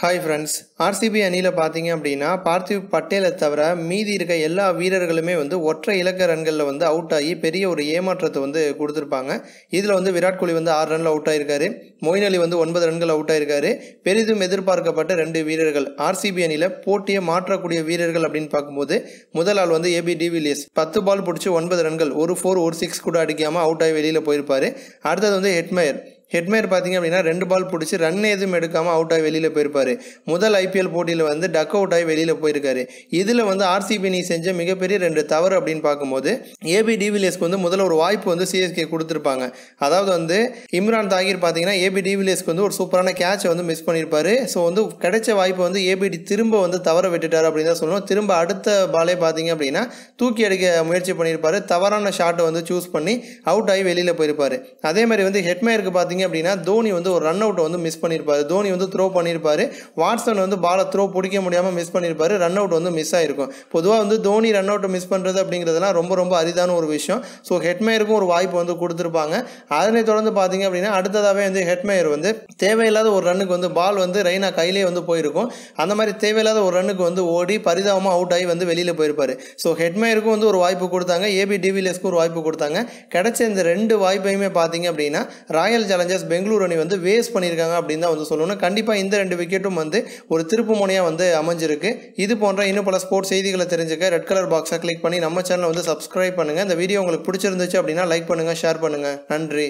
Hi friends, RCB அணியில் பார்த்தீங்க அப்படின்னா பார்த்திவ் பட்டேலை தவிர மீதி இருக்க எல்லா வீரர்களுமே ஒற்றை இலக்க ரன்களில் அவுட் ஆகி பெரிய ஒரு ஏமாற்றத்தை கொடுத்துருப்பாங்க. இதில் விராட் கோலி 6 ரனில் அவுட் ஆகிருக்காரு. மொயின் அலி 9 ரன்கள் அவுட் ஆகிருக்காரு. பெரிதும் எதிர்பார்க்கப்பட்ட 2 வீரர்கள் ஆர்சிபி அணியில் போட்டியை மாற்றக்கூடிய வீரர்கள் அப்படின்னு பார்க்கும்போது முதல் ஆள் ஏபி டிவிலியர்ஸ் 10 பால் பிடிச்சி 9 ரன்கள், ஒரு 4 ஒரு 6 கூட அடிக்காமல் அவுட் ஆகி வெளியில் போயிருப்பார். அடுத்தது ஹெட்மேயர் பார்த்தீங்க அப்படின்னா 2 பால் பிடிச்சி ரன் எதுவும் எடுக்காமல் அவுட் ஆகி வெளியில் போயிருப்பார். முதல் ஐபிஎல் போட்டியில் டக் அவுட் ஆகி வெளியில் போயிருக்காரு. இதில் ஆர்சிபி அணி செஞ்ச மிகப்பெரிய 2 தவறு அப்படின்னு பார்க்கும்போது ஏபி டிவிலியர்ஸ்க்கு முதல்ல ஒரு வாய்ப்பு சிஎஸ்கே கொடுத்துருப்பாங்க. அதாவது இம்ரான் தாகிர் பார்த்தீங்கன்னா ஏபி டிவிலியர்ஸ்க்கு ஒரு சூப்பரான கேட்சை மிஸ் பண்ணியிருப்பாரு. ஸோ கிடைச்ச வாய்ப்பு ஏபி திரும்ப தவற விட்டுட்டார் அப்படின்னு தான் சொல்லணும். திரும்ப அடுத்த பாலே பார்த்தீங்க அப்படின்னா தூக்கி அடிக்க முயற்சி பண்ணியிருப்பாரு. தவறான ஷாட்டை சூஸ் பண்ணி அவுட் ஆகி வெளியில் போயிருப்பாரு. அதே மாதிரி ஹெட்மேயருக்கு பார்த்தீங்க அப்படின்னா தோனி ஒரு ரன் அவுட் மிஸ் பண்ணியிருப்பாரு. தோனி த்ரோ பண்ணியிருப்பாரு. வாட்சன் பாலை த்ரோ பிடிக்க முடியாமல் மிஸ் பண்ணியிருப்பாரு. ரன் அவுட் மிஸ் ஆயிருக்கும். பொதுவாக தோனி ரன் அவுட் மிஸ் பண்ணுறது அப்படிங்கிறதுலாம் ரொம்ப ரொம்ப அரிதான ஒரு விஷயம். ஸோ ஹெட்மேயருக்கும் ஒரு வாய்ப்பு கொடுத்துருப்பாங்க. அதனை தொடர்ந்து பார்த்தீங்க அப்படின்னா அடுத்ததாகவே ஹெட்மேயர் தேவையில்லாத ஒரு ரன்னுக்கு பால் ரெய்னா கையிலே போயிருக்கும். அந்த மாதிரி தேவையில்லாத ஒரு ரன்னுக்கு ஓடி பரிதாபமாக அவுட் ஆகி வெளியில் போயிருப்பாரு. ஸோ ஹெட்மேயருக்கும் ஒரு வாய்ப்பு கொடுத்தாங்க. ஏபி டிவிலியர்ஸ்க்கு ஒரு வாய்ப்பு கொடுத்தாங்க. கிடைச்ச இந்த 2 வாய்ப்பையுமே பார்த்தீங்க அப்படின்னா ராயல் சேலஞ்சர்ஸ் பெங்களூர் அணி வேஸ்ட் பண்ணியிருக்காங்க அப்படின்னு தான் சொல்லணும். கண்டிப்பாக இந்த 2 விக்கெட்டும் ஒரு திருப்பு முனையாக அமைஞ்சிருக்கு. இது போன்ற இன்னும் பல ஸ்போர்ட்ஸ் செய்திகளை தெரிஞ்சுக்க ரெட் கலர் பாக்ஸை கிளிக் பண்ணி நம்ம சேனலை சப்ஸ்கிரைப் பண்ணுங்கள். இந்த வீடியோ உங்களுக்கு பிடிச்சிருந்துச்சு அப்படின்னா லைக் பண்ணுங்கள், ஷேர் பண்ணுங்கள். நன்றி.